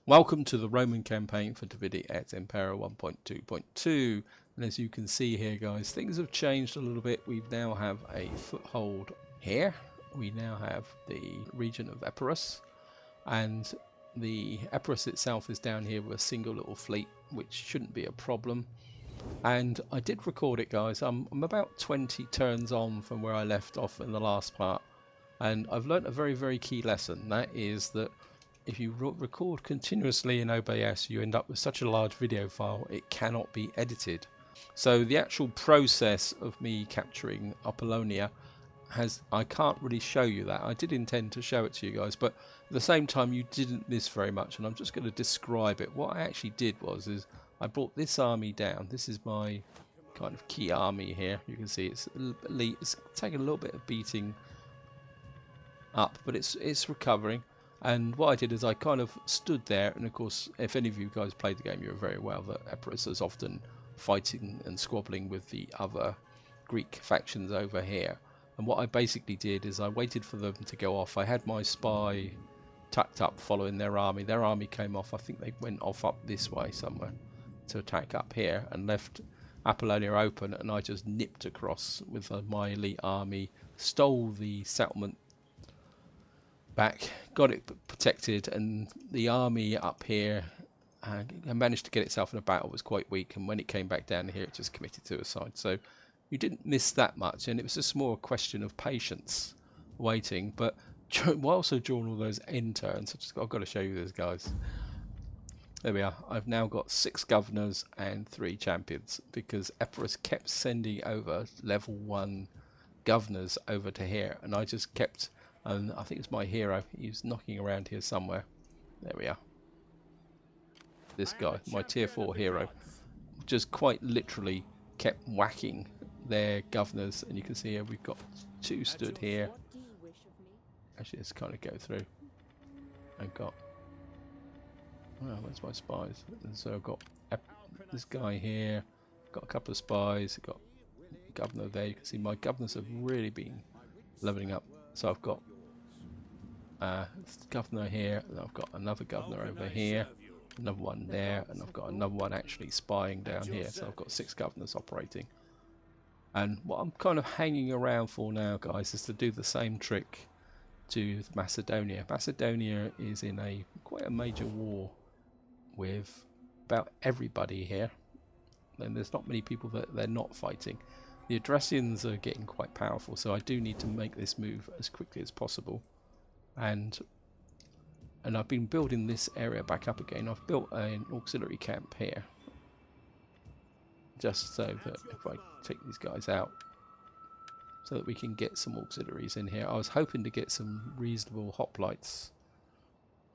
Welcome to the Roman campaign for Et Impera 1.2.2, and as you can see here guys, things have changed a little bit. We now have a foothold here. We now have the region of Epirus, and the Epirus itself is down here with a single little fleet, which shouldn't be a problem. And I did record it guys. I'm about 20 turns on from where I left off in the last part, and I've learnt a very key lesson. That is that if you record continuously in OBS, you end up with such a large video file it cannot be edited. So the actual process of me capturing Apollonia I can't really show you that. I did intend to show it to you guys, but at the same time you didn't miss very much, and I'm just going to describe it. What I actually did is I brought this army down. This is my kind of key army here. You can see it's elite. It's taken a little bit of beating up, but it's recovering. And what I did is I kind of stood there, and of course if any of you guys played the game, you're very well that Epirus is often fighting and squabbling with the other Greek factions over here. And what I basically did is I waited for them to go off. I had my spy tucked up following their army. Their army came off. I think they went off up this way somewhere to attack up here, and left Apollonia open, and I just nipped across with my elite army, stole the settlement back, got it protected, and the army up here managed to get itself in a battle. Was quite weak, and when it came back down here it just committed suicide. So you didn't miss that much, and it was just more a question of patience waiting. But also during all those end turns, I've got to show you this guys. There we are. I've now got 6 governors and 3 champions, because Epirus kept sending over level 1 governors over to here, and I just kept, and I think it's my hero, he's knocking around here somewhere. There we are. This guy, my tier 4 hero, just quite literally kept whacking their governors, and you can see here we've got 2 stood here. Actually, let's kind of go through. I've got, well, where's my spies? And so I've got this guy here, got a couple of spies, got governor there. You can see my governors have really been leveling up. So I've got governor here, and I've got another governor over here, another one there, and I've got another one actually spying down here. So I've got 6 governors operating. And what I'm kind of hanging around for now guys is to do the same trick to Macedonia. Macedonia is in quite a major war with about everybody here, and there's not many people that they're not fighting. The Odrysians are getting quite powerful, so I do need to make this move as quickly as possible. And I've been building this area back up again. I've built an auxiliary camp here, just so that if I take these guys out, so that we can get some auxiliaries in here. I was hoping to get some reasonable hoplites,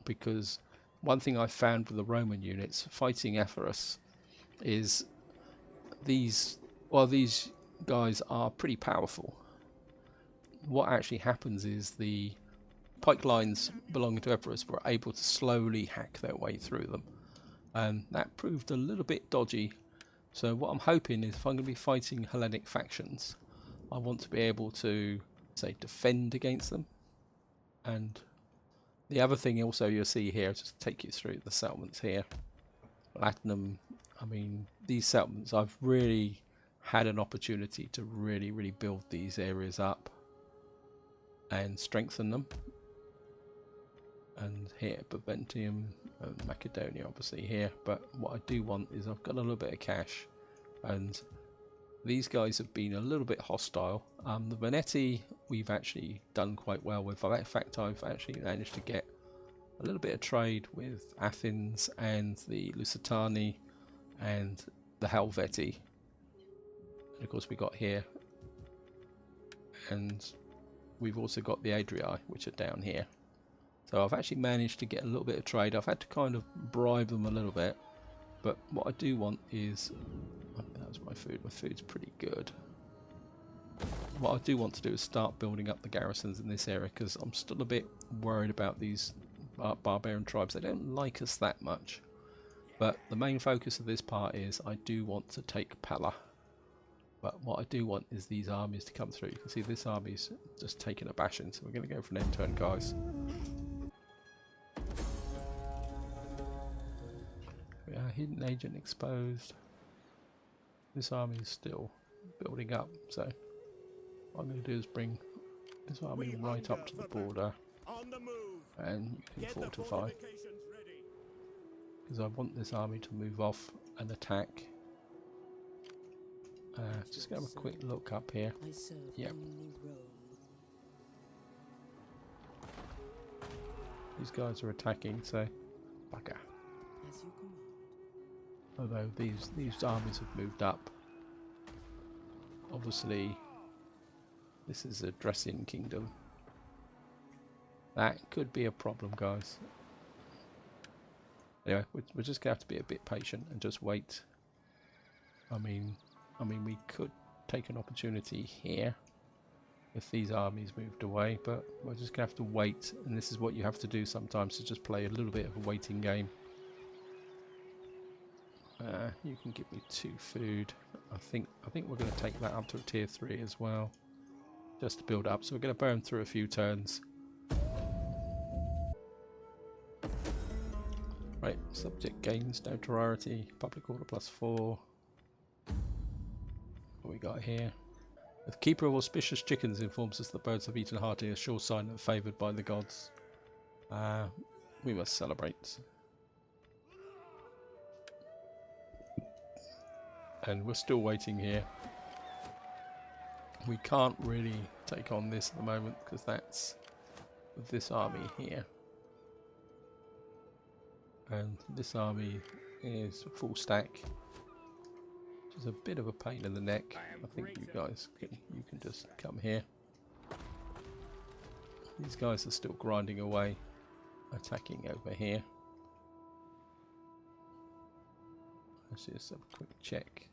because one thing I found with the Roman units fighting Epirus is these guys are pretty powerful. What actually happens is the pike lines belonging to Epirus were able to slowly hack their way through them, and that proved a little bit dodgy. So what I'm hoping is, if I'm going to be fighting Hellenic factions, I want to be able to, say, defend against them. And the other thing also you'll see here, just to take you through the settlements here, Latinum, I mean, these settlements, I've really had an opportunity to really build these areas up and strengthen them. And here, Baventium and Macedonia obviously here, but what I do want is, I've got a little bit of cash, and these guys have been a little bit hostile. The Veneti we've actually done quite well with. In fact, I've actually managed to get a little bit of trade with Athens and the Lusitani and the Helvetii. And of course we got here, and we've also got the Adrii, which are down here. So I've actually managed to get a little bit of trade. I've had to kind of bribe them a little bit, but what I do want is, that was my food. My food's pretty good. What I do want to do is start building up the garrisons in this area, because I'm still a bit worried about these barbarian tribes. They don't like us that much, but the main focus of this part is I do want to take Pella. But what I do want is these armies to come through. You can see this army's just taking a bashing, so we're going to go for an end turn guys. Hidden agent exposed. This army is still building up, so what I'm going to do is bring this army right up to the border, and you can fortify, because I want this army to move off and attack. Just have a quick look up here. Yep. These guys are attacking, so bugger. Although these armies have moved up. Obviously, this is a dressing kingdom. That could be a problem, guys. Anyway, we're just gonna have to be a bit patient and just wait. I mean, we could take an opportunity here if these armies moved away, but we're just gonna have to wait. And this is what you have to do sometimes, to just play a little bit of a waiting game. You can give me 2 food. I think we're going to take that up to a tier 3 as well, just to build up. So we're going to burn through a few turns. Right, subject gains notoriety, public order +4. What we got here? The keeper of auspicious chickens informs us the birds have eaten hearty, a sure sign that favoured by the gods. We must celebrate. And we're still waiting here. We can't really take on this at the moment because that's this army here. And this army is full stack, which is a bit of a pain in the neck. I think you guys can just come here. These guys are still grinding away, attacking over here. Let's just have a quick check.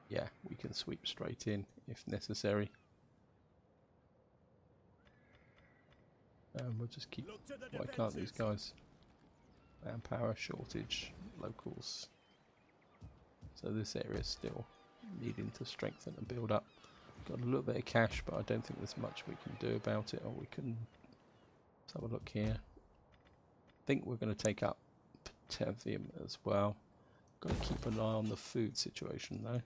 Yeah, we can sweep straight in if necessary. We'll just keep... Why can't these guys? Manpower shortage, locals. So this area is still needing to strengthen and build up. Got a little bit of cash, but I don't think there's much we can do about it. Or we can... Let's have a look here. I think we're going to take up potassium as well. Got to keep an eye on the food situation though,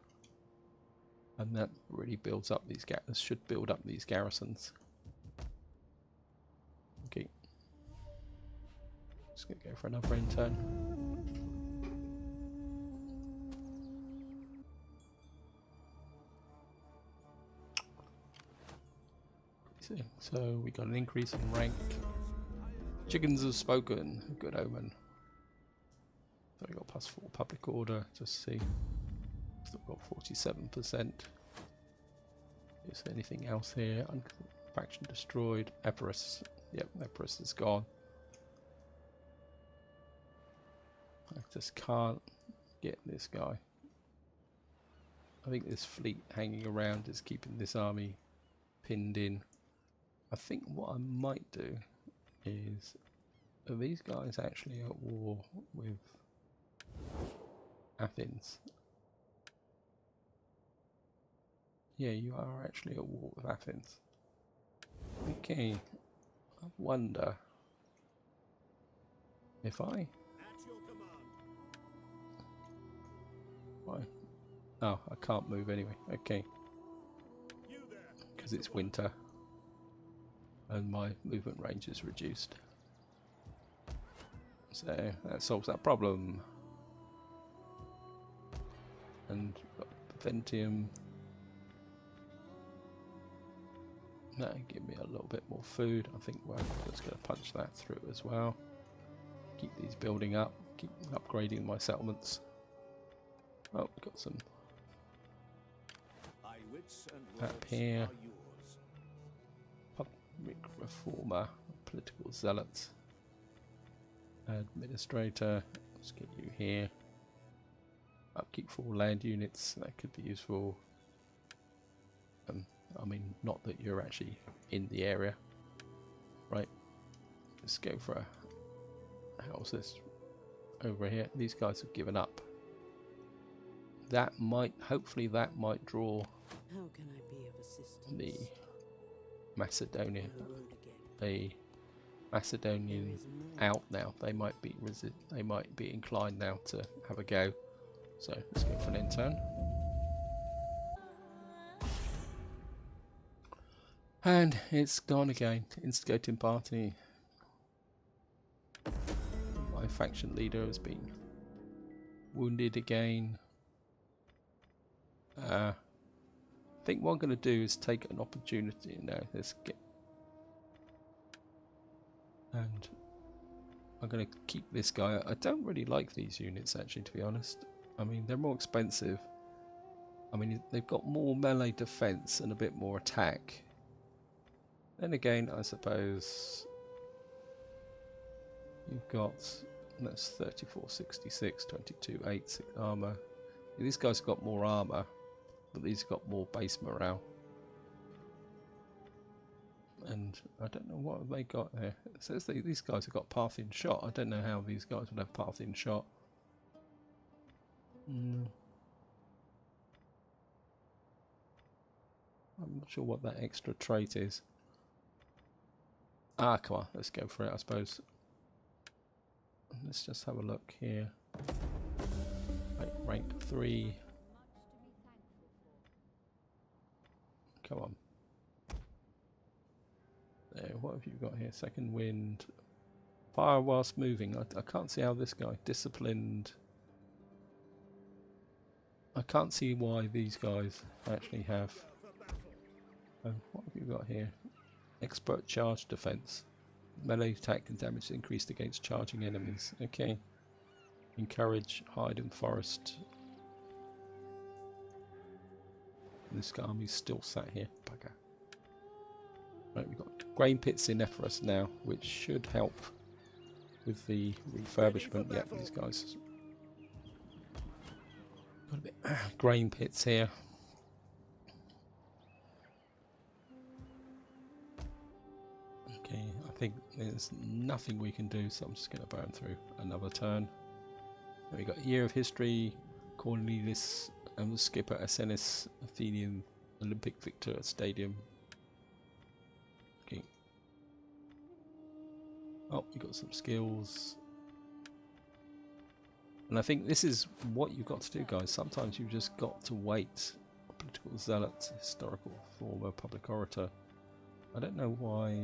and that really builds up these should build up these garrisons. Okay, just gonna go for another end turn. So we got an increase in rank. Chickens have spoken. Good omen. So we got +4 public order, just see. Still got 47%. Is there anything else here? Faction destroyed. Epirus. Yep, Epirus is gone. I just can't get this guy. I think this fleet hanging around is keeping this army pinned in. I think what I might do is... Are these guys actually at war with Athens? Yeah, you are actually at war with Athens. Okay, I wonder if I... Why? Oh, I can't move anyway. Okay. Because it's winter and my movement range is reduced. So that solves that problem. And Ventium. That'll give me a little bit more food. I think we're just going to punch that through as well. Keep these building up. Keep upgrading my settlements. Oh, got some up here. Public reformer, political zealots, administrator. Let's get you here. Upkeep for land units. That could be useful. I mean, not that you're actually in the area, right? Let's go for a... How's this over here? These guys have given up. That might, hopefully that might draw How can I be of assistance? the Macedonia, a Macedonian out now. They might be inclined now to have a go. So let's go for an intern. And it's gone again. Instigating party. My faction leader has been wounded again. I think what I'm going to do is take an opportunity now. Let's get, and I'm going to keep this guy. I don't really like these units actually, to be honest. I mean, they're more expensive. I mean, they've got more melee defense and a bit more attack. Then again, I suppose you've got, that's 3466, 2286 armor. These guys have got more armor, but these have got more base morale. And I don't know what have they got there. It says that these guys have got path-in shot. I don't know how these guys would have path-in shot. I'm not sure what that extra trait is. Ah, come on, let's go for it, I suppose. Let's just have a look here. Right, rank 3. Come on. There, what have you got here? Second wind. Fire whilst moving. I can't see how this guy. Disciplined. I can't see why these guys actually have. What have you got here? Expert charge defense. Melee attack and damage increased against charging enemies. Okay. Encourage hide in forest. This army's still sat here. Bugger. Right, we've got grain pits in Ephesus now, which should help with the refurbishment. Yeah, these guys. Got a bit grain pits here. Okay, I think there's nothing we can do, so I'm just going to burn through another turn. Then we got Year of History, Cornelius and the skipper Asenis, Athenian Olympic Victor Stadium. Okay. Oh, we got some skills. And I think this is what you've got to do, guys. Sometimes you've just got to wait. Political zealot, historical performer, public orator. I don't know why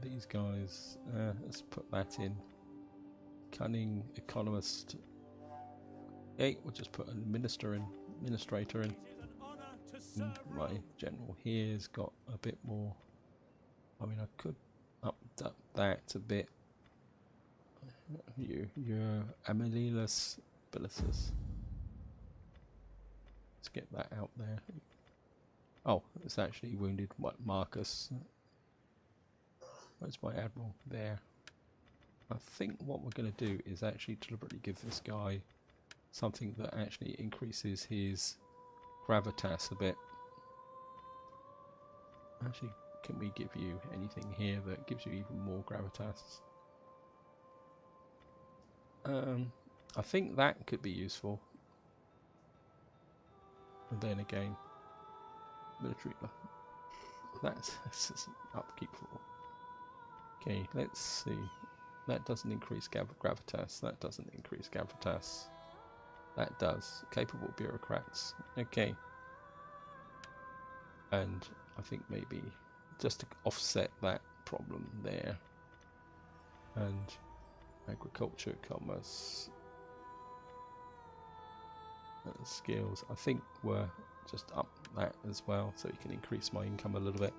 these guys, let's put that in. Cunning, economist. Hey, we'll just put an administrator in. And my general here's got a bit more. I mean, I could up that a bit. You're Amelilus Bilisus. Let's get that out there. Oh, it's actually wounded. What, Marcus? Where's my admiral? There. I think what we're going to do is actually deliberately give this guy something that actually increases his gravitas a bit. Actually, can we give you anything here that gives you even more gravitas? I think that could be useful. And then again, military. That's upkeep for. Okay, let's see. That doesn't increase gravitas. That doesn't increase gravitas. That does. Capable bureaucrats. Okay. And I think maybe just to offset that problem there. And agriculture, commerce, skills. I think we're just up that as well, so you can increase my income a little bit.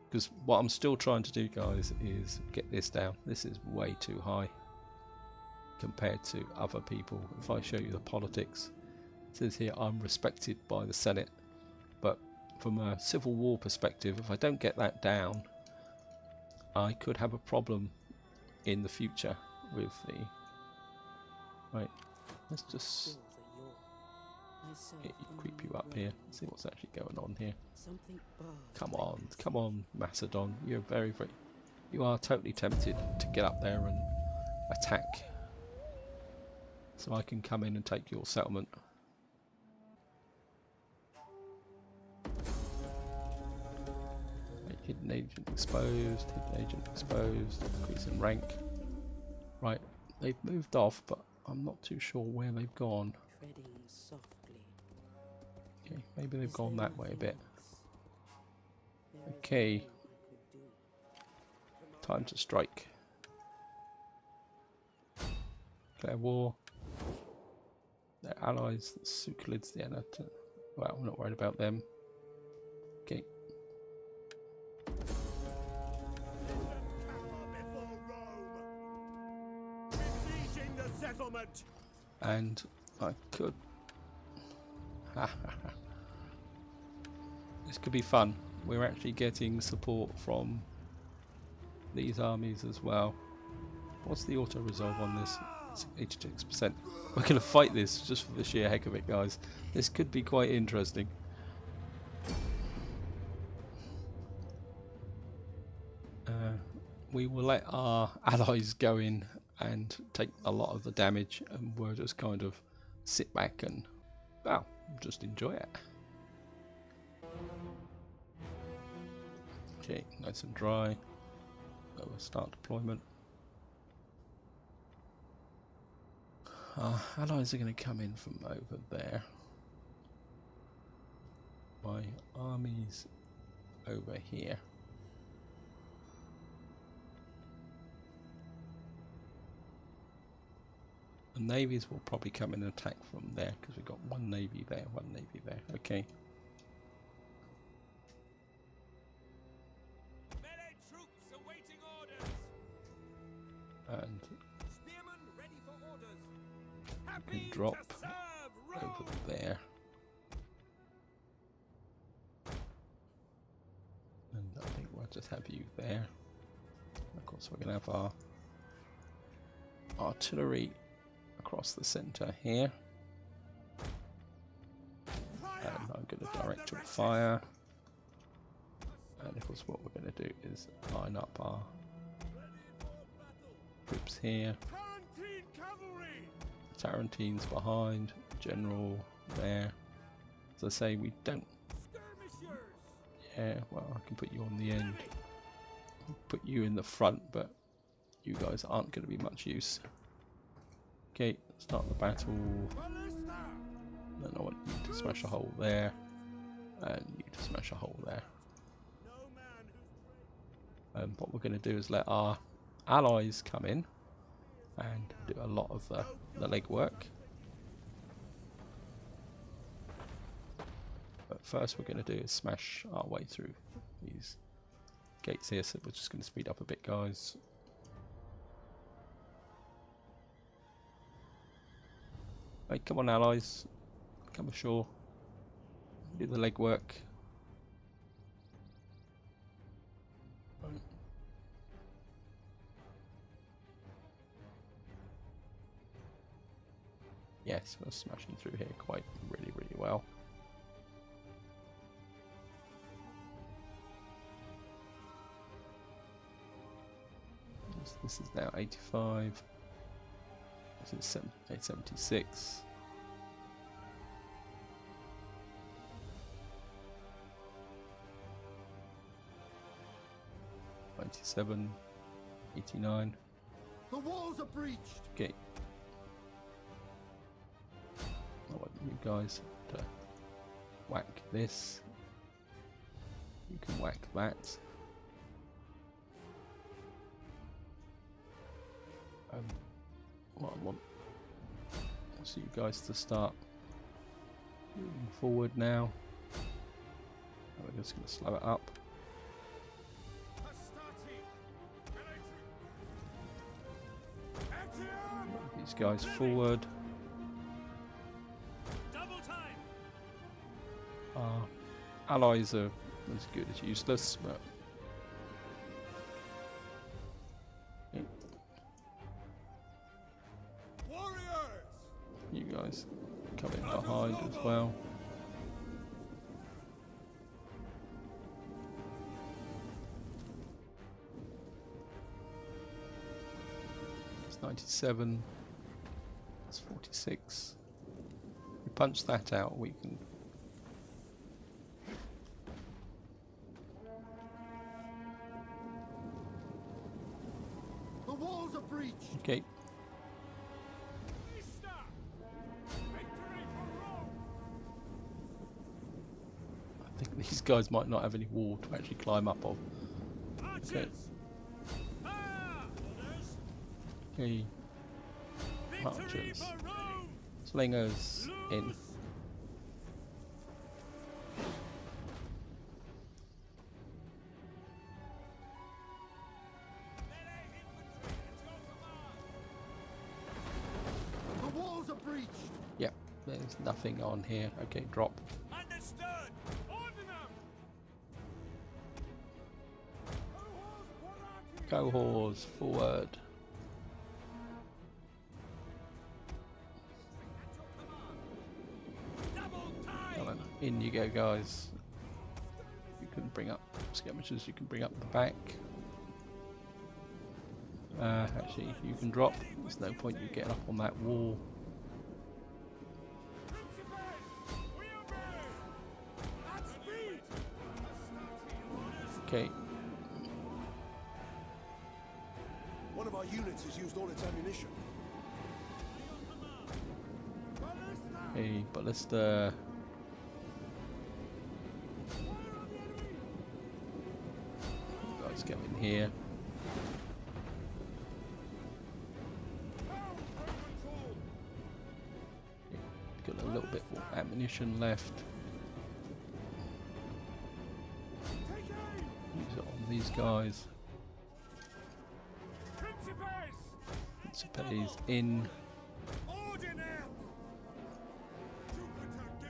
Because what I'm still trying to do, guys, is get this down. This is way too high compared to other people. If I show you the politics, it says here I'm respected by the Senate, but from a civil war perspective, if I don't get that down, I could have a problem in the future with the. Right, let's just creep you up here, see what's actually going on here. Come on, Macedon. You're you are totally tempted to get up there and attack. So I can come in and take your settlement. Right. Hidden agent exposed, hidden agent exposed, increase in rank. Right, they've moved off, but I'm not too sure where they've gone. Treading softly. Okay, maybe they've Is gone there that way a nothing bit. else? There is Okay, more I could do. time to strike. Declare war. Their allies, the Sukhalids, the Anat. Well, I'm not worried about them. Okay. And I could. This could be fun. We're actually getting support from these armies as well. What's the auto resolve on this? It's 86%. We're going to fight this just for the sheer heck of it, guys. This could be quite interesting. We will let our allies go in and take a lot of the damage, and we'll just kind of sit back and, well, just enjoy it. Okay, nice and dry. We'll start deployment. Our allies are going to come in from over there. My army's over here. The navies will probably come in and attack from there because we've got one navy there, one navy there. Okay. Melee troops awaiting orders. And Spearmen ready for orders. we can drop over there. And I think we'll just have you there. Of course, we're going to have our artillery across the centre here. And I'm going to direct your fire. And of course, what we're going to do is line up our troops here. Tarentine's behind, general there. As I say, we don't. Yeah, well, I can put you on the end. I'll put you in the front, but you guys aren't going to be much use. Okay, start the battle. Then I want you to smash a hole there, and you to smash a hole there. What we're going to do is let our allies come in and do a lot of the legwork. But first we're going to do is smash our way through these gates here, so we're just going to speed up a bit, guys. Hey, come on, allies, come ashore, do the legwork. Yes, we're smashing through here quite really well. This is now 85. This is 876. $97, 89. The walls are breached. Okay. I want you guys to whack this. You can whack that. What I want is you guys to start moving forward now. And we're just going to slow it up. Move these guys forward. Our allies are as good as useless, but you guys come in behind as well. It's 97. It's 46. We punch that out, we can. Okay. I think these guys might not have any wall to actually climb up of. Okay. Okay. Archers. Slingers in. The walls are breached! Yep, there's nothing on here. Okay, drop. Understood. Order them. Cohorts forward. Come on, in you go, guys. You can bring up skirmishers. You can bring up the back. Actually, you can drop. There's no point you getting up on that wall. Okay. One of our units has used all its ammunition. Hey, ballista. You guys get in here. Got a little bit more ammunition left. Use it on these guys. Principes in.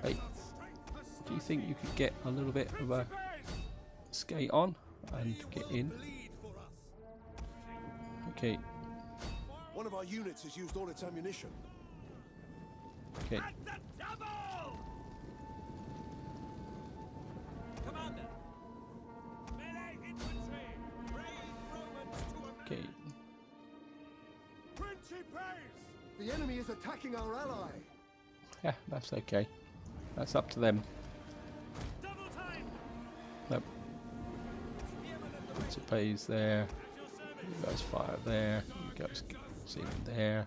Hey, do you think you could get a little bit of a skate on and get in? Okay. One of our units has used all its ammunition. Okay. Commander. Melee infantry. Brave Romans to a Okay. The enemy is attacking our ally. Yeah, that's okay. That's up to them. double time. Nope. Principes there. You guys fire there. You guys see them there.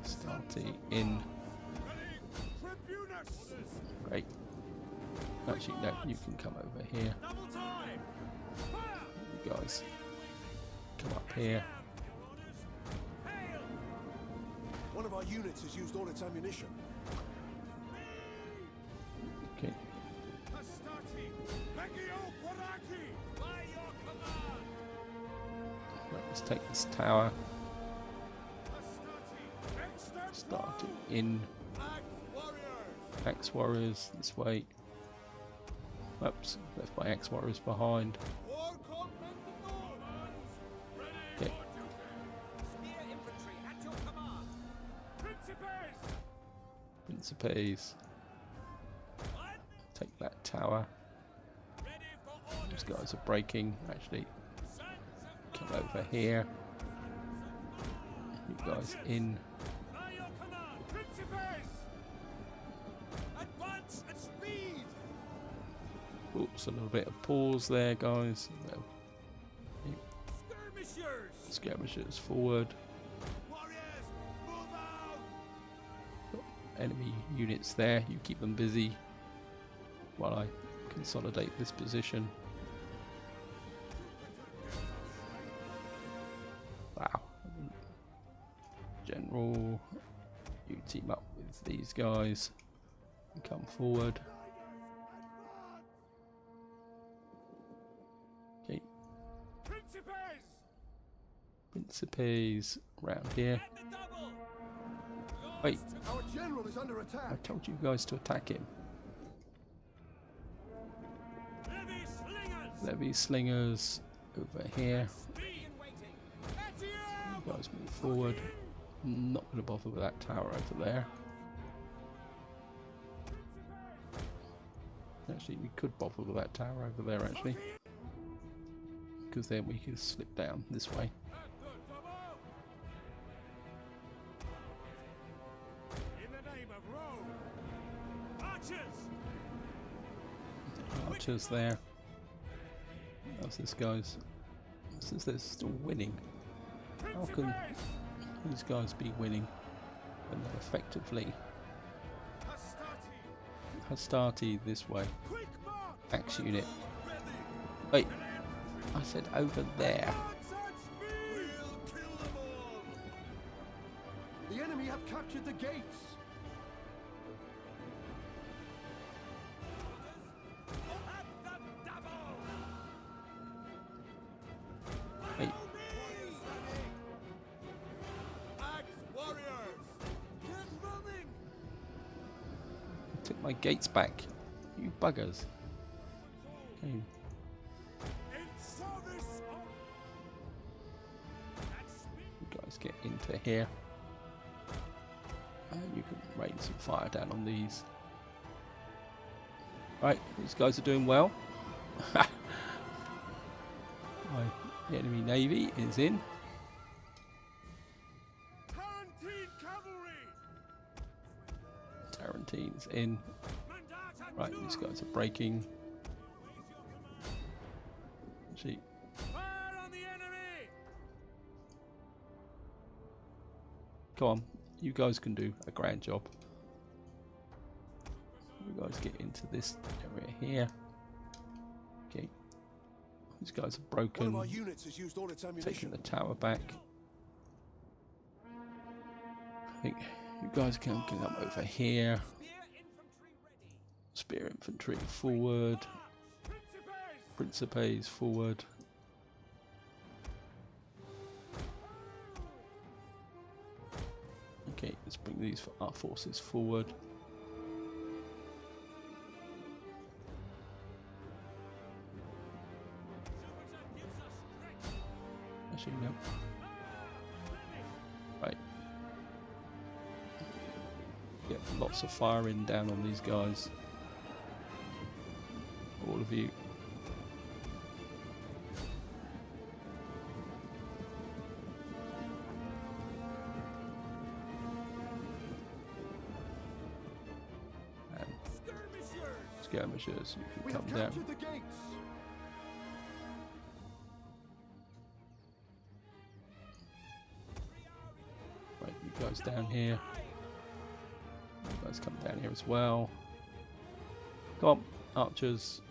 Astarte in. Great. Actually, no, you can come over here. You guys come up here. One of our units has used all its ammunition. Okay. Right, let's take this tower. Start it in. Axe warriors this way. Oops, left my axe warriors behind. Okay. Principes. Take that tower. These guys are breaking. Actually, come over here. You guys in. Oops, a little bit of pause there, guys. Skirmishers forward. Enemy units there. You keep them busy while I consolidate this position. Wow. General, you team up with these guys and come forward. Okay. Principes around here. Wait, Our general is under I attack. told you guys to attack him. Levy slingers over here. You guys move forward. I'm not going to bother with that tower over there. Actually, we could bother with that tower over there, actually. Because then we can slip down this way. Archers there. How's this, guys? Since they're still winning, how can these guys be winning when they're effectively Hastati this way? Axe unit. Wait, I said over there. The enemy have captured the gates. Wait, I took my gates back. You buggers. Okay. You guys get into here. And you can rain some fire down on these. Right, these guys are doing well. The enemy navy is in. Tarantine's in. Right, these guys are breaking. Actually, come on, you guys can do a grand job. You guys get into this area here. Okay, these guys are broken. One of our units has used all its ammunition. Taking the tower back. I think you guys can come over here. Spear infantry forward. Principes forward. Okay, let's bring these for our forces forward. Actually, no. Right. Get lots of firing down on these guys. All of you. And skirmishers, you can come down. The gates. Right, you guys down here. You guys come down here as well. Come on, archers.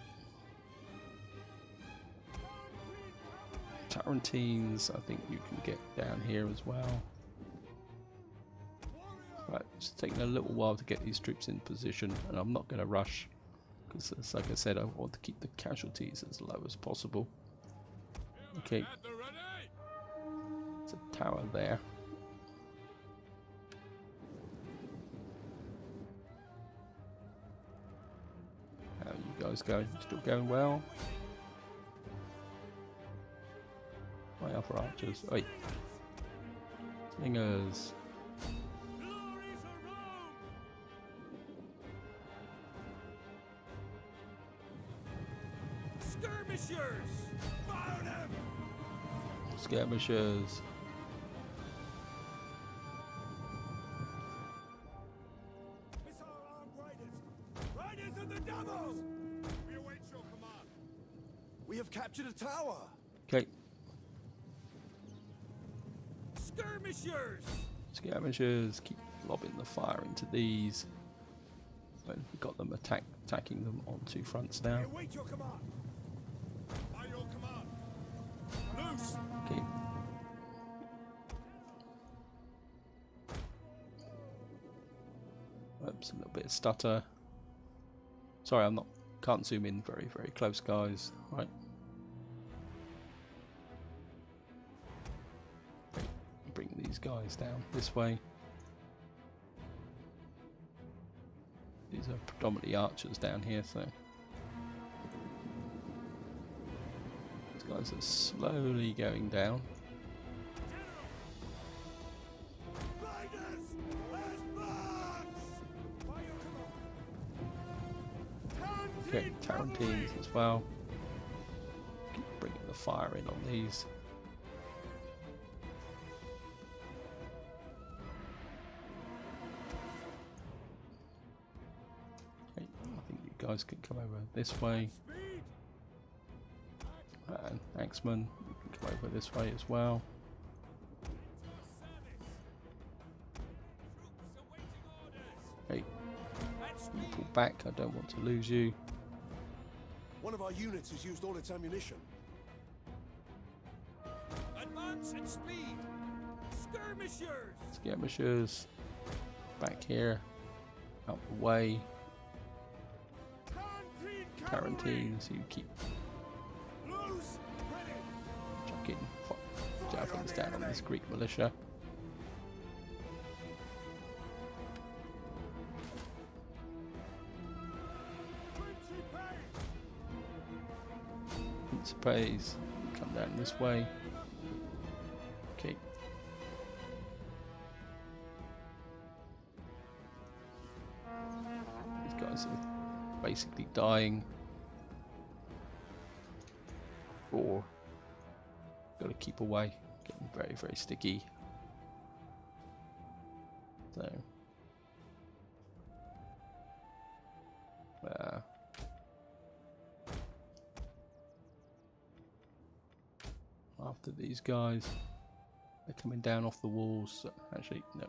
Tarantines, I think you can get down here as well. Right, it's taking a little while to get these troops in position, and I'm not going to rush because, like I said, I want to keep the casualties as low as possible. Okay, there's a tower there. How are you guys going? Still going well? My upper archers. Wait. Slingers. Skirmishers! Fire them! Skirmishers. Missile armed riders! Riders of the devils! We await your command. We have captured a tower. Okay. Skirmishers! Skirmishers. Keep lobbing the fire into these. So we've got them attacking them on two fronts now. We await your command. By your command. Loose! Okay. Oops, a little bit of stutter. Sorry, can't zoom in very close, guys. Right. Okay, bring these guys down this way. These are predominantly archers down here, so these guys are slowly going down. Okay, Tarantines as well. Keep bringing the fire in on these. Okay, I think you guys can come over this way. And Axeman, you can Come over this way as well. Hey, you pull back. I don't want to lose you. One of our units has used all its ammunition. Advance and speed! Skirmishers! Skirmishers. Back here. Out the way. Tarantines, you keep Loose! Ready! chucking javelins down on this Greek militia. Principes, come down this way. Okay. These guys are basically dying. Or gotta keep away, getting very, very sticky. So after these guys, they're coming down off the walls. So actually, no.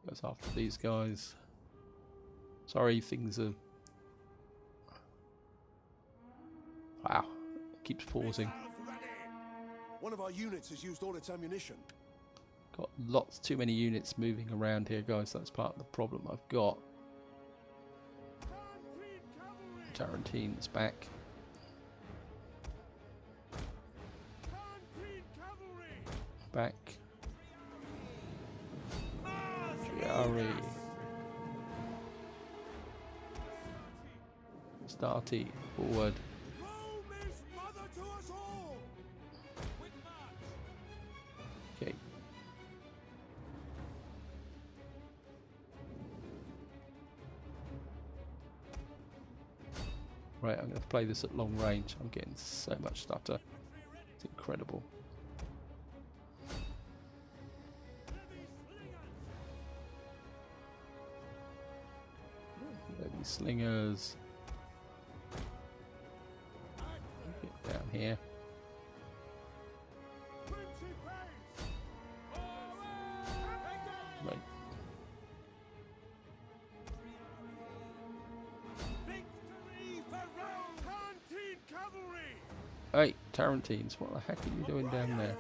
Goes after these guys. Sorry, things are. Wow, it keeps pausing. One of our units has used all its ammunition. Got lots too many units moving around here, guys. That's part of the problem I've got. Tarantine's back. Back. Chiari. Starty, forward. Okay. Right, I'm going to play this at long range. I'm getting so much stutter. It's incredible. These slingers. Get down here. Right. Hey, Tarantines, what the heck are you doing down there?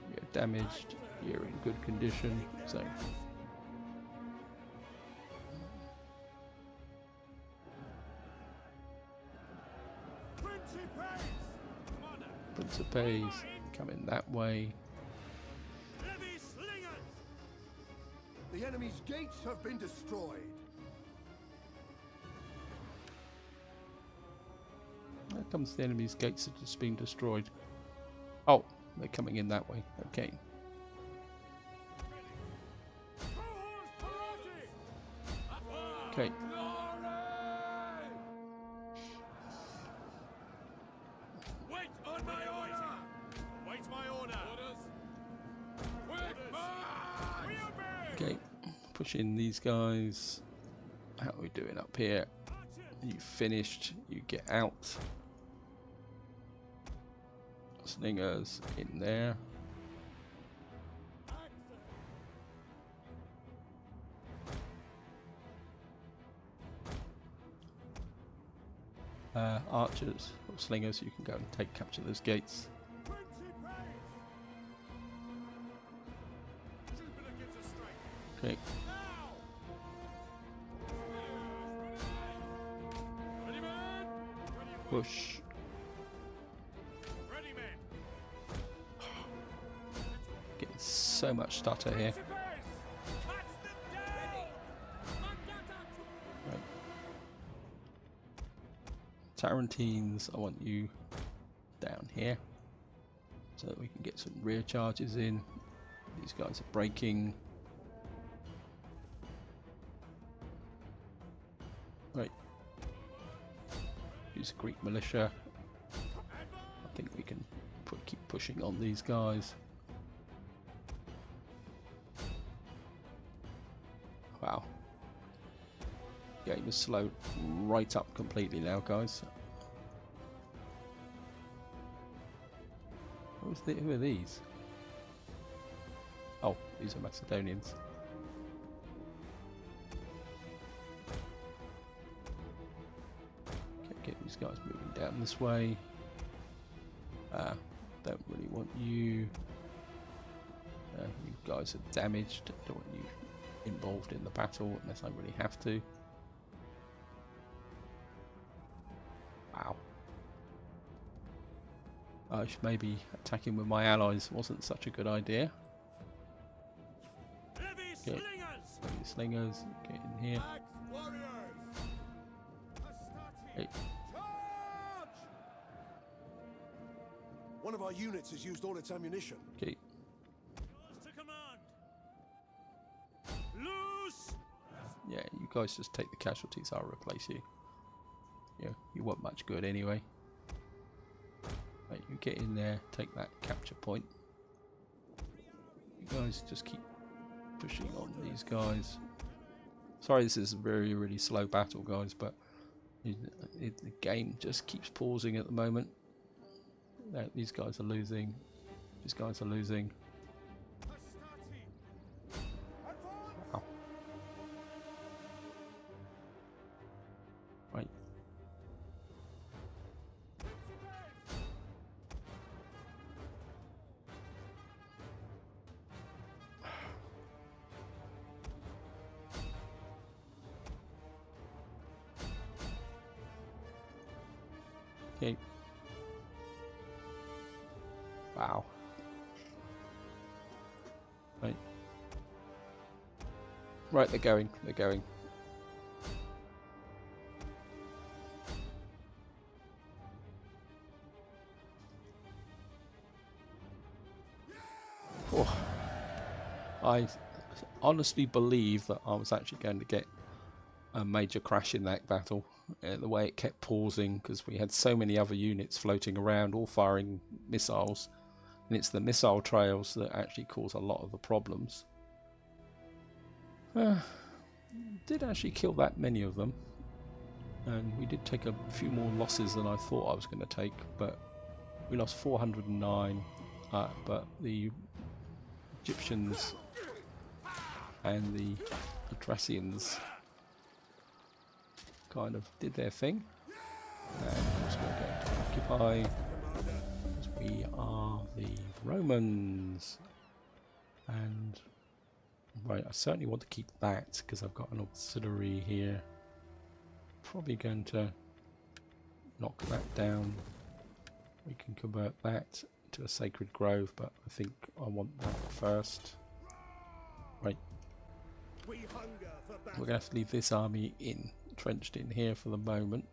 You're damaged, you're in good condition, so... Principes, coming that way. The enemy's gates have been destroyed. There comes the enemy's gates that have just been destroyed. Oh, they're coming in that way. Okay. Okay. Wait on my order! Wait my order! Okay. Pushing these guys. How are we doing up here? You finished. You get out. Slingers in there. Archers or slingers, you can go and capture those gates. Okay. Push. Getting so much stutter here. Right. Tarantines, I want you down here so that we can get some rear charges in. These guys are breaking. Right. Use Greek militia. I think we can keep pushing on these guys. Wow. Game is slowed right up completely now, guys. Who are these? Oh, these are Macedonians. Okay, get these guys moving down this way. Don't really want you. You guys are damaged. Don't want you involved in the battle unless I really have to. Wow. I should maybe attacking with my allies wasn't such a good idea. Heavy Okay. slingers! Heavy slingers, get in here. Axe warriors! Astati! Hey. Charge! One of our units has used all its ammunition. Okay. Yours to command! Loose! Yeah, you guys just take the casualties, I'll replace you. Yeah, you weren't much good anyway. Right, you get in there, take that capture point. You guys just keep pushing on these guys. Sorry, this is a really slow battle, guys, but the game just keeps pausing at the moment. Now, these guys are losing. These guys are losing. Astati! Wow. Right. Okay. Wow. Right. Right, they're going. They're going. Oh. I honestly believe that I was actually going to get a major crash in that battle. The way it kept pausing because we had so many other units floating around all firing missiles, and it's the missile trails that actually cause a lot of the problems. Did actually kill that many of them, and we did take a few more losses than I thought I was going to take, but we lost 409, but the Egyptians and the Adrasians kind of did their thing, and I'm just going to go to occupy because we are the Romans. And right, I certainly want to keep that because I've got an auxiliary here. Probably going to knock that down. We can convert that to a sacred grove, but I think I want that first. Right, We hunger for we're battle. going to have to leave this army entrenched in here for the moment.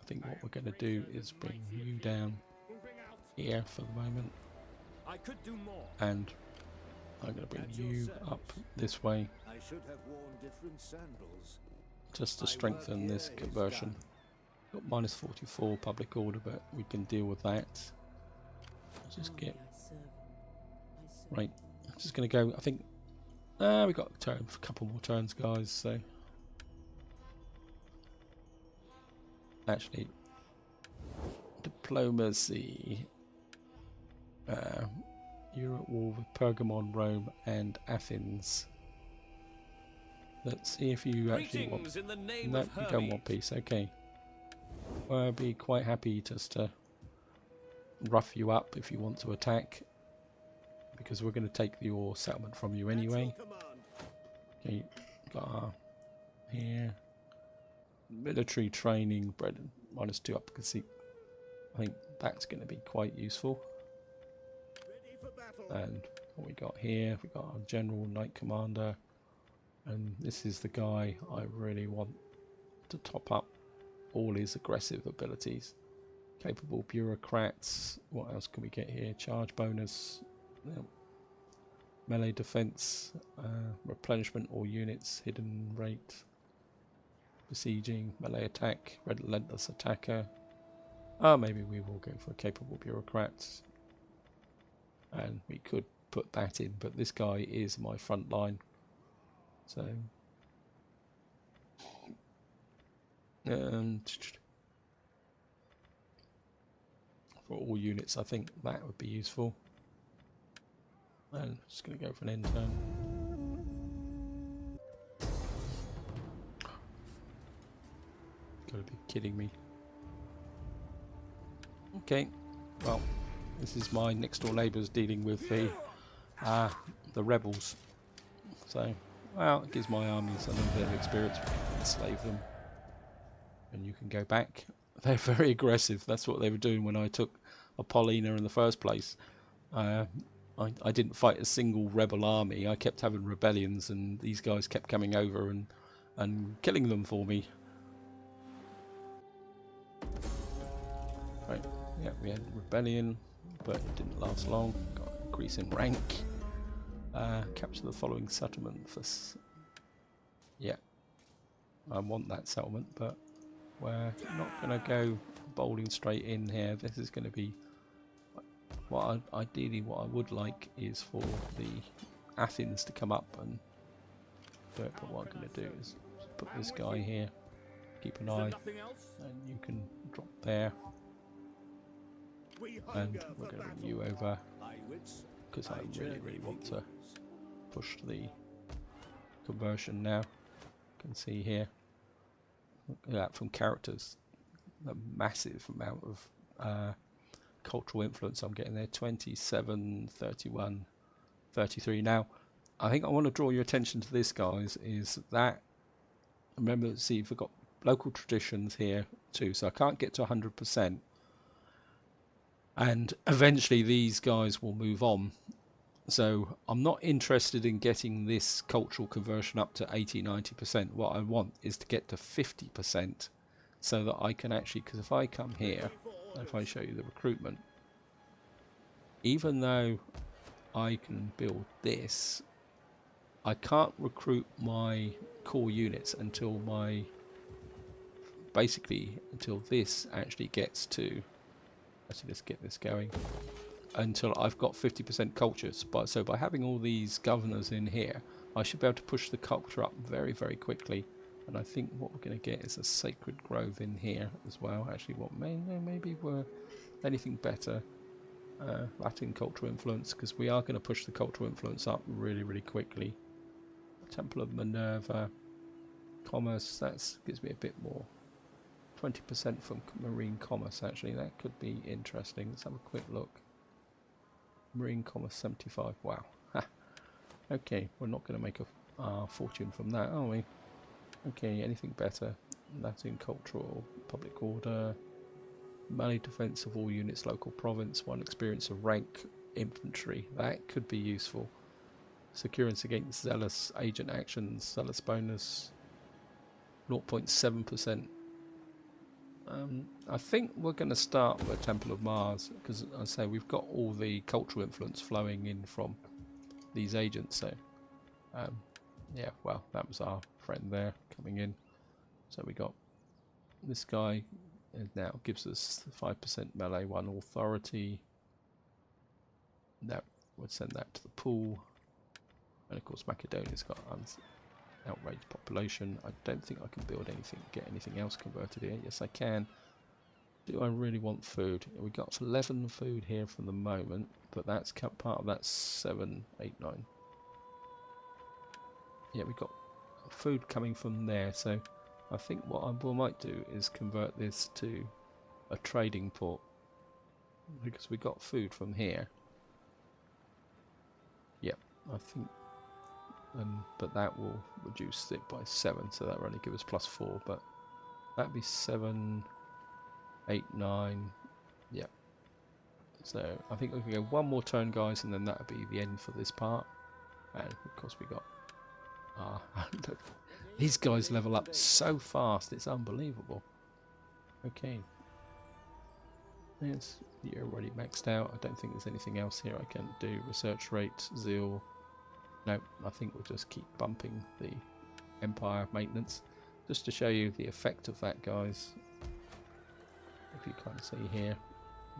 I think what we're going to do is bring you down Moving out. here for the moment, I could do more. and I'm going to bring you up this way I should have worn different sandals. just to strengthen this conversion. Got minus 44 public order, but we can deal with that. Let's just get right. I'm just going to go. I think we got a couple more turns, guys. So actually, diplomacy. You're at war with Pergamon, Rome, and Athens. Let's see if you actually want. Greetings in the name No, of you don't Hermes. want peace. Okay. Well, I'd be quite happy just to rough you up if you want to attack, because we're going to take your settlement from you anyway. Okay, got our here. Military training, bread minus 2 uppercut. I think that's going to be quite useful. Ready for battle. And what we got here, we got our general knight commander, and this is the guy I really want to top up all his aggressive abilities. Capable bureaucrats. What else can we get here? Charge bonus, melee defense, replenishment all units, hidden rate, besieging, melee attack, relentless attacker. Maybe we will go for capable bureaucrats, and we could put that in, but this guy is my front line, so For all units, I think that would be useful. And just going to go for an end turn. Gotta be kidding me. Okay, well, this is my next door neighbours dealing with the rebels. So, well, it gives my armies a little bit of experience. We can enslave them, and you can go back. They're very aggressive. That's what they were doing when I took Apollina in the first place. I didn't fight a single rebel army. I kept having rebellions, and these guys kept coming over and killing them for me. Right, yeah, we had rebellion, but it didn't last long. Got an increase in rank. Capture the following settlement for... Yeah, I want that settlement, but we're not going to go bowling straight in here. This is going to be... Ideally what I would like is for the Athens to come up and do it, but what I'm going to do is put this guy here, keep an eye, and you can drop there, and we're going to bring you over, because I really want to push the conversion now. You can see here, look at that from characters, a massive amount of cultural influence I'm getting there. 27, 31, 33. Now I think I want to draw your attention to this, guys, is that, remember, see, we've got local traditions here too, so I can't get to 100%, and eventually these guys will move on. So I'm not interested in getting this cultural conversion up to 80-90%. What I want is to get to 50%, so that I can actually, because if I come here, if I show you the recruitment, even though I can build this, I can't recruit my core units until until this actually gets to, let's get this going, until I've got 50% cultures. So by having all these governors in here, I should be able to push the culture up very quickly. And I think what we're going to get is a sacred grove in here as well. Actually, what maybe we're anything better, Latin cultural influence, because we are going to push the cultural influence up really quickly. Temple of Minerva, commerce, that gives me a bit more. 20% from marine commerce, actually, that could be interesting. Let's have a quick look. Marine commerce 75. Wow. Okay, we're not going to make a fortune from that, are we? Okay, anything better? Latin cultural, public order, melee defense of all units, local province, 1 experience of rank, infantry. That could be useful. Securance against zealous agent actions, zealous bonus, 0.7%. I think we're going to start with Temple of Mars, because I say we've got all the cultural influence flowing in from these agents. So, yeah, well, that was our friend there coming in. So we got this guy, and now gives us 5% melee, 1 authority. That would send that to the pool. And of course Macedonia's got outraged population. I don't think I can build anything, get anything else converted here. Yes, I can. Do I really want food? We've got 11 food here for the moment, but that's part of that 7, 8, 9. Yeah, we've got food coming from there, so I think what I might do is convert this to a trading port, because we got food from here. Yep, I think, but that will reduce it by 7, so that will only give us +4, but that'd be 7, 8, 9, yep. So I think we can go one more turn, guys, and then that'll be the end for this part. And of course we got these guys level up so fast, it's unbelievable. Okay, yes, you're already maxed out. I don't think there's anything else here I can do. Research rate, zeal. No, I think we'll just keep bumping the empire maintenance, just to show you the effect of that, guys. If you can't see here,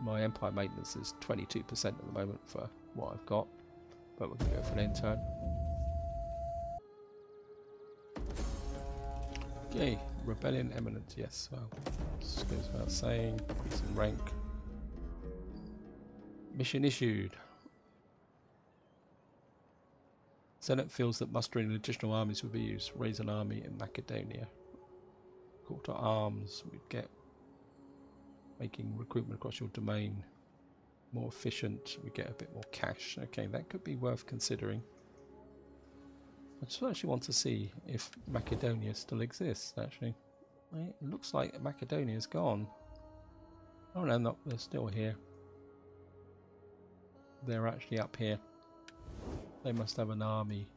my empire maintenance is 22% at the moment for what I've got, but we're going to go for an end turn. Okay, rebellion eminent, yes, well, just goes without saying. Increase in rank. Mission issued. Senate feels that mustering additional armies would be used. Raise an army in Macedonia. Call to arms. We'd get making recruitment across your domain more efficient. We get a bit more cash. Okay, that could be worth considering. I just actually want to see if Macedonia still exists, actually. It looks like Macedonia's gone. Oh no, no, they're still here. They're actually up here. They must have an army.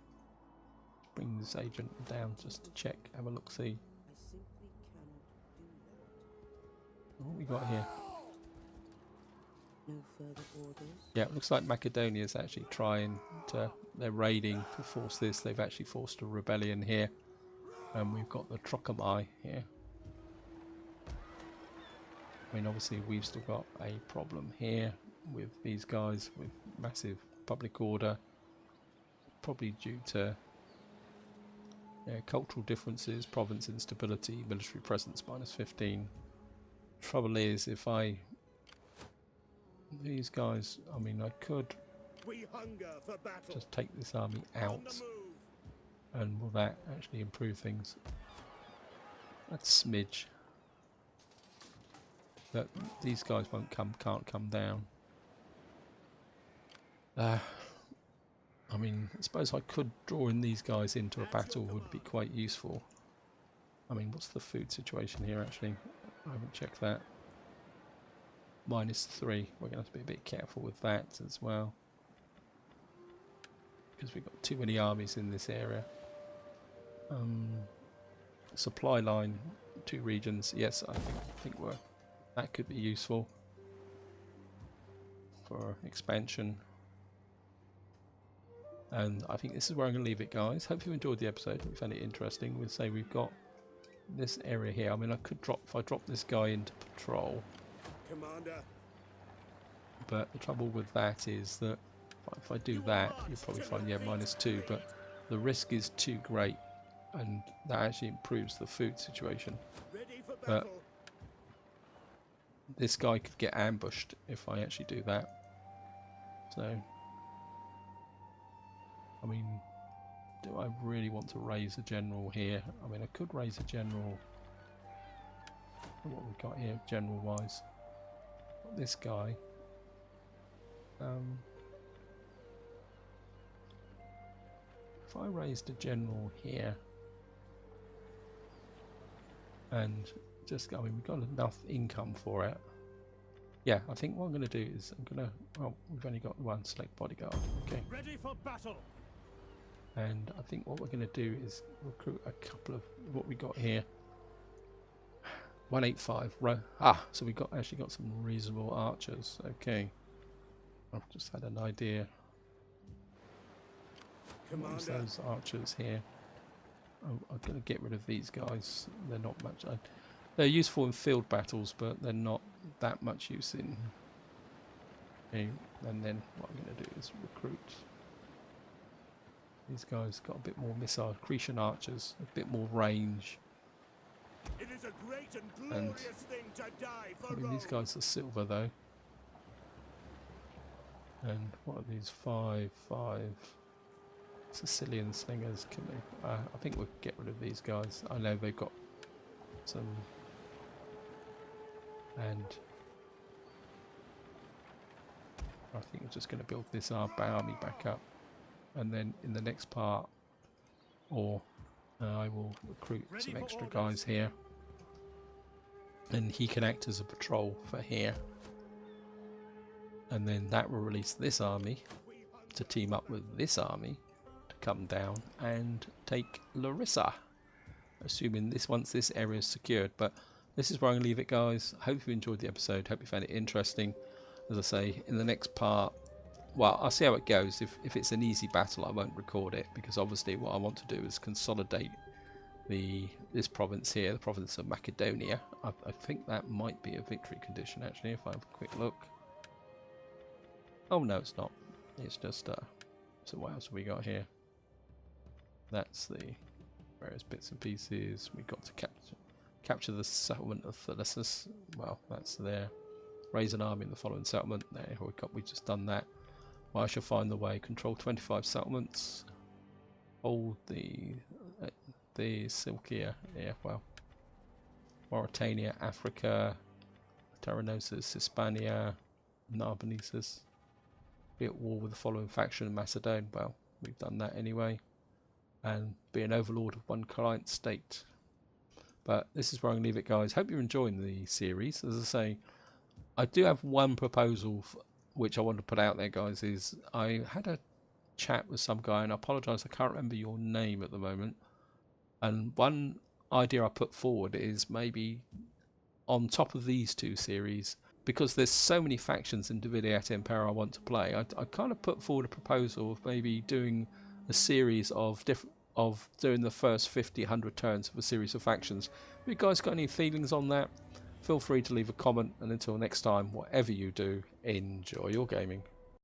Bring this agent down just to check, have a look, see. I simply cannot do that. What we got here? No further orders. Yeah, it looks like Macedonia's actually trying to, they're raiding to force this. They've actually forced a rebellion here. And we've got the Trocomai here. I mean, obviously we've still got a problem here with these guys with massive public order. Probably due to cultural differences, province instability, military presence -15. Trouble is, if these guys, I mean, I could We hunger for battle. just take this army On out, the move. and will that actually improve things? That's smidge. But these guys can't come down. I mean, I suppose I could draw in these guys into a battle would be quite useful. I mean, what's the food situation here actually? I haven't checked that. -3. We're going to have to be a bit careful with that as well. Because we've got too many armies in this area. Supply line, 2 regions. Yes, I think that could be useful for expansion. And I think this is where I'm going to leave it, guys. Hope you enjoyed the episode. Hope you found it interesting. We'll say we've got this area here. I mean, I could drop, if I drop this guy into patrol. Commander. But the trouble with that is that if I do that, you'll probably find, yeah, -2. But the risk is too great. And that actually improves the food situation. Ready for But battle. this guy could get ambushed if I actually do that. So, I mean, do I really want to raise a general here? I mean, I could raise a general. What we've got here, general wise. Got this guy. If I raised a general here, and just, I mean, we've got enough income for it. Yeah, I think what I'm going to do is I'm going to, well, we've only got 1 select bodyguard. Okay. Ready for battle. And I think what we're going to do is recruit a couple of what we got here. 185. So we actually got some reasonable archers. Okay. I've just had an idea. Use Commander. those archers here. Oh, I'm going to get rid of these guys. They're not much. They're useful in field battles, but they're not that much use in. Okay. And then what I'm going to do is recruit. These guys got a bit more missile, Cretan archers, a bit more range. It is a great and glorious thing to die for I mean, these Rome. guys are silver though. And what are these? 5 Sicilian slingers? Can they? I think we'll get rid of these guys. I know they've got some, and I think we're just going to build this army back up. And then in the next part, or I will recruit some extra guys here, and he can act as a patrol for here, and then that will release this army to team up with this army to come down and take Larissa, assuming once this area is secured. But this is where I'm going to leave it, guys. Hope you enjoyed the episode. Hope you found it interesting. As I say, in the next part, well, I'll see how it goes. If it's an easy battle, I won't record it, because obviously what I want to do is consolidate this province here, the province of Macedonia. I think that might be a victory condition, actually, if I have a quick look. Oh no, it's not. It's just so what else have we got here? That's the various bits and pieces we got to capture. Capture the settlement of Phyllis. Well, that's there. Raise an army in the following settlement. There we just done that. Well, I shall find the way. Control 25 settlements. Hold the Silkia. Yeah, well. Mauritania, Africa, Terranosis, Hispania, Narbonensis. Be at war with the following faction in Macedon. Well, we've done that anyway. And be an overlord of one client state. But this is where I'm going to leave it, guys. Hope you're enjoying the series. As I say, I do have one proposal which I want to put out there, guys. Is I had a chat with some guy, and I apologise, I can't remember your name at the moment. And one idea I put forward is maybe on top of these two series, because there's so many factions in Divinity Et Impera I want to play, I kind of put forward a proposal of maybe doing a series of doing the first 50, 100 turns of a series of factions. If you guys got any feelings on that, feel free to leave a comment, and until next time, whatever you do, enjoy your gaming.